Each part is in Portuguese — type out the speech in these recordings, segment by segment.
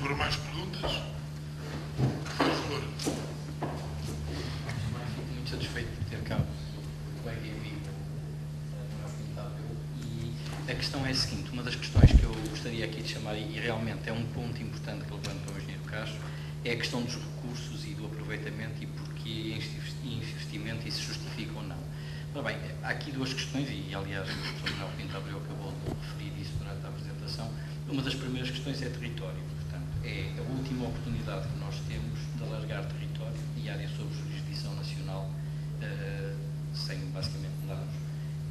for mais perguntas, por favor. Fico muito satisfeito por ter cá o colega e amigo Manuel Pintável. E a questão é a seguinte: uma das questões que eu gostaria aqui de chamar, e realmente é um ponto importante que levanta o engenheiro Castro, é a questão dos recursos e do aproveitamento e porquê investimento e se justifica ou não. Ora bem, há aqui duas questões, e aliás o professor Manuel Pintável acabou de referir isso durante a apresentação. Uma das primeiras questões é território. Portanto, é a última oportunidade que nós temos de alargar território e área sob jurisdição nacional, sem basicamente mudarmos,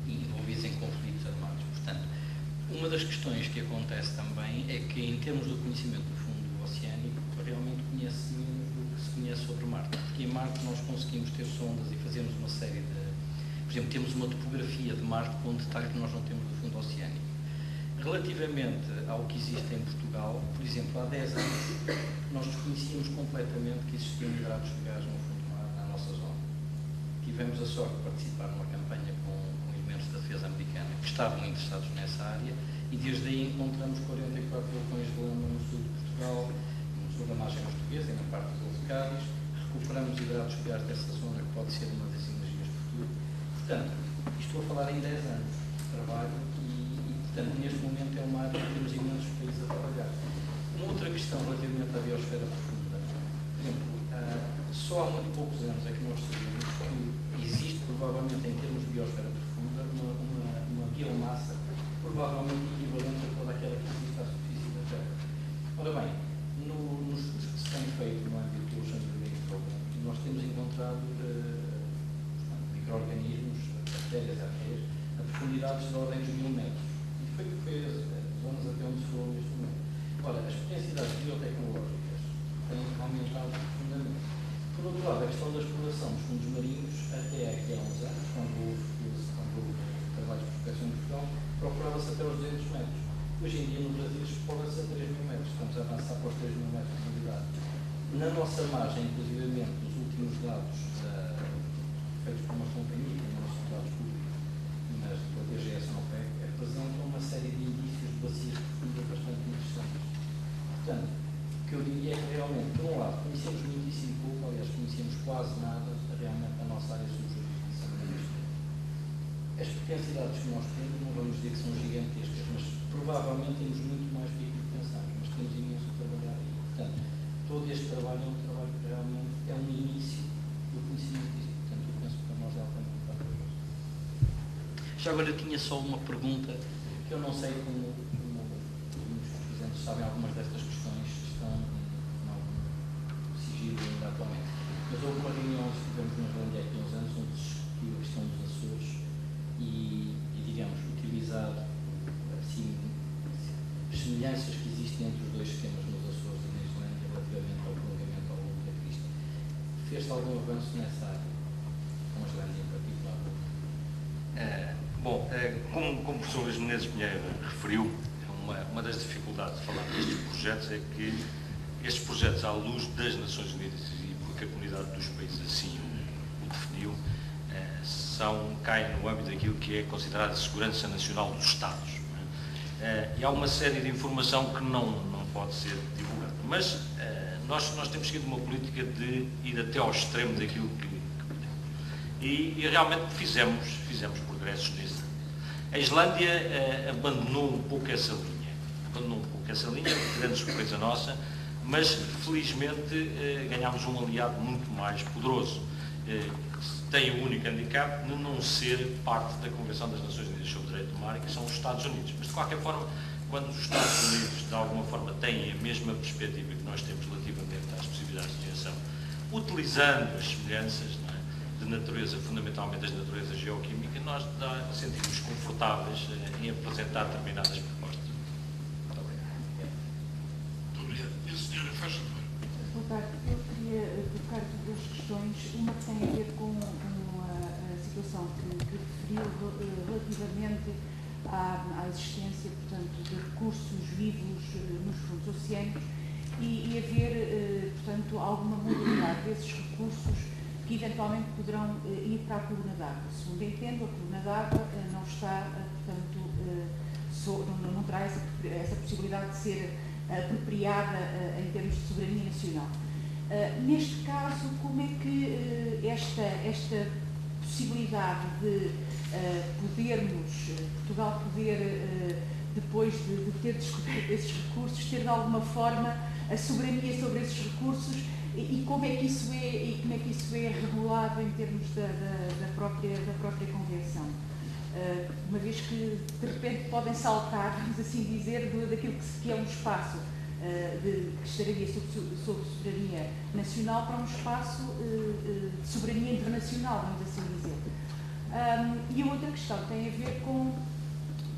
envolvidos em conflitos armados. Portanto, uma das questões que acontece também é que, em termos do conhecimento do fundo oceânico, realmente conhece menos do que se conhece sobre Marte. Porque em Marte nós conseguimos ter sondas e fazemos uma série de... Por exemplo, temos uma topografia de Marte com um detalhe que nós não temos do fundo oceânico. Relativamente ao que existe em Portugal, por exemplo, há 10 anos nós desconhecíamos completamente que existiam hidratos de gás no fundo do mar, na nossa zona. Tivemos a sorte de participar numa campanha com elementos da defesa americana que estavam interessados nessa área e desde aí encontramos 44 vulcões de lama no sul de Portugal, no sul da margem portuguesa e na parte do Golfo de Cádiz. Recuperamos hidratos de gás dessa zona que pode ser uma das energias do futuro. Portanto, estou a falar em 10 anos de trabalho e, portanto, neste momento é uma área que temos imensos países a trabalhar. Uma outra questão relativamente à biosfera profunda, por exemplo, só há muito poucos anos é que nós sabemos que existe, provavelmente, em termos de biosfera profunda, uma biomassa provavelmente equivalente a toda aquela que existe à superfície da Terra. Ora bem, nos estudos que se têm feito no âmbito do Ocean Debate Program, nós temos encontrado micro-organismos, bactérias, arqueias, a profundidades de ordem de 1000 metros. E foi as zonas até onde se falou neste momento. Ora, as potencialidades biotecnológicas têm aumentado profundamente. Por outro lado, a questão da exploração dos fundos marinhos, até aqui há uns anos, quando houve trabalhos de proteção de Portugal, procurava-se até aos 200 metros. Hoje em dia, no Brasil, explora-se a 3.000 metros. Estamos a avançar para os 3.000 metros de profundidade. Na nossa margem, inclusivamente, os últimos dados feitos por uma companhia, que não são dados públicos, mas pela DGS não PEC, apresentam uma série de indícios de bacias profundas bastante interessantes. Portanto, o que eu diria é que realmente, por um lado, conhecemos muitíssimo pouco, aliás, conhecemos quase nada realmente da nossa área sob jurisdição. As potencialidades que nós temos, não vamos dizer que são gigantescas, mas provavelmente temos muito mais do que pensamos, mas temos imenso a trabalhar aí. Portanto, todo este trabalho é um trabalho que realmente é um início do conhecimento disso. Portanto, eu penso que para nós é altamente importante. Já agora eu tinha só uma pergunta, que eu não sei como muitos presentes sabem, algumas destas questões estão em algum sigilo ainda atualmente. Mas houve uma reunião que tivemos na Islândia aqui há uns anos, onde se discutiu a questão dos Açores e digamos, utilizar assim, as semelhanças que existem entre os dois sistemas nos Açores e na Islândia relativamente ao prolongamento ao longo da crista. Fez-se algum avanço nessa área, com a Islândia em particular? Como o professor Luís Menezes Pinheiro referiu, uma das dificuldades de falar destes projetos é que estes projetos, à luz das Nações Unidas e porque a comunidade dos países assim o definiu, caem no âmbito daquilo que é considerado a segurança nacional dos Estados. E há uma série de informação que não pode ser divulgada. Mas nós temos seguido uma política de ir até ao extremo daquilo que podemos. E realmente fizemos progressos nisso. A Islândia abandonou um pouco essa linha, grande surpresa nossa, mas felizmente ganhámos um aliado muito mais poderoso. Tem o único handicap de não ser parte da Convenção das Nações Unidas sobre o Direito do Mar, que são os Estados Unidos. Mas, de qualquer forma, quando os Estados Unidos, de alguma forma, têm a mesma perspectiva que nós temos relativamente às possibilidades de aviação, utilizando as semelhanças, não é, de natureza, fundamentalmente das naturezas geoquímicas, nós sentimos confortáveis em apresentar determinadas propostas. Muito obrigado. Muito obrigado. E a senhora, faz favor. Boa tarde. Eu queria colocar duas questões. Uma que tem a ver com a situação que referiu relativamente à existência, portanto, de recursos vivos nos fundos oceânicos e haver, portanto, alguma modalidade desses recursos que eventualmente poderão ir para a coluna d'água. Segundo entendo, a coluna d'água não está, portanto, não terá essa possibilidade de ser apropriada em termos de soberania nacional. Neste caso, como é que esta possibilidade de Portugal poder, depois de ter descoberto esses recursos, ter de alguma forma a soberania sobre esses recursos e como é que isso é regulado em termos da própria Convenção? Uma vez que de repente podem saltar, vamos assim dizer, daquilo que é um espaço que estaria sob soberania nacional para um espaço de soberania internacional, vamos assim dizer. E a outra questão tem a ver com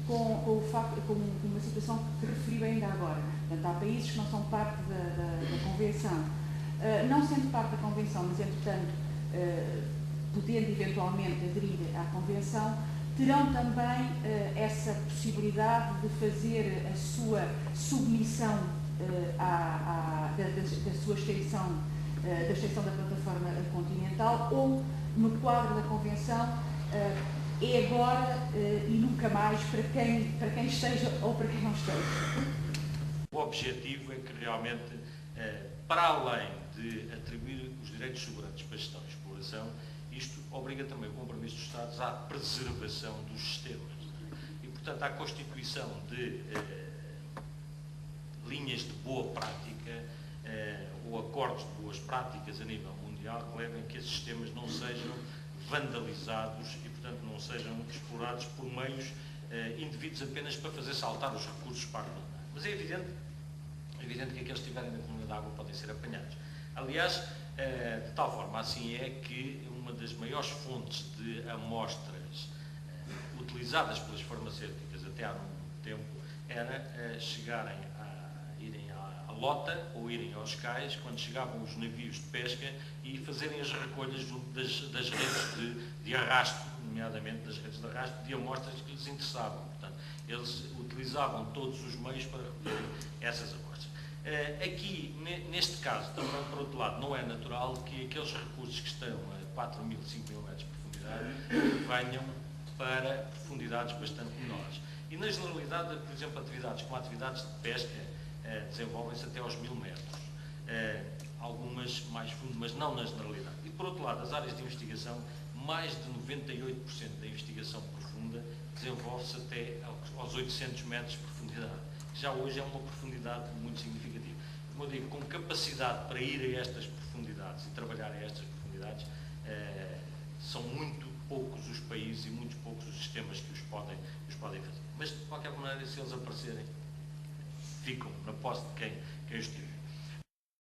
o facto, com uma situação que referiu ainda agora. Portanto, há países que não são parte da Convenção. Não sendo parte da Convenção, mas entretanto podendo eventualmente aderir à Convenção, terão também essa possibilidade de fazer a sua submissão da sua extensão, da extensão da plataforma continental, ou no quadro da Convenção é agora e nunca mais para quem esteja ou para quem não esteja. O objetivo é que realmente, para além de atribuir os direitos soberanos para a gestão e exploração, isto obriga também o compromisso dos Estados à preservação dos sistemas. E, portanto, à constituição de linhas de boa prática ou acordos de boas práticas a nível mundial que levem a que esses sistemas não sejam vandalizados e, portanto, não sejam explorados por meios indevidos apenas para fazer saltar os recursos para a comunidade. Mas é evidente que aqueles que estiverem na coluna de água podem ser apanhados. Aliás, de tal forma assim é que uma das maiores fontes de amostras utilizadas pelas farmacêuticas até há algum tempo era irem à lota ou irem aos cais quando chegavam os navios de pesca e fazerem as recolhas das redes de arrasto, nomeadamente das redes de arrasto de amostras que lhes interessavam. Portanto, eles utilizavam todos os meios para recolherem essas amostras. Aqui, neste caso, também, por outro lado, não é natural que aqueles recursos que estão a 4.000, 5.000 metros de profundidade venham para profundidades bastante menores. E, na generalidade, por exemplo, atividades como atividades de pesca desenvolvem-se até aos 1.000 metros. Algumas mais fundo, mas não na generalidade. E, por outro lado, as áreas de investigação, mais de 98% da investigação profunda desenvolve-se até aos 800 metros de profundidade. Já hoje é uma profundidade muito significativa. Como eu digo, com capacidade para ir a estas profundidades e trabalhar a estas profundidades, são muito poucos os países e muito poucos os sistemas que os podem fazer. Mas, de qualquer maneira, se eles aparecerem, ficam na posse de quem os tiver.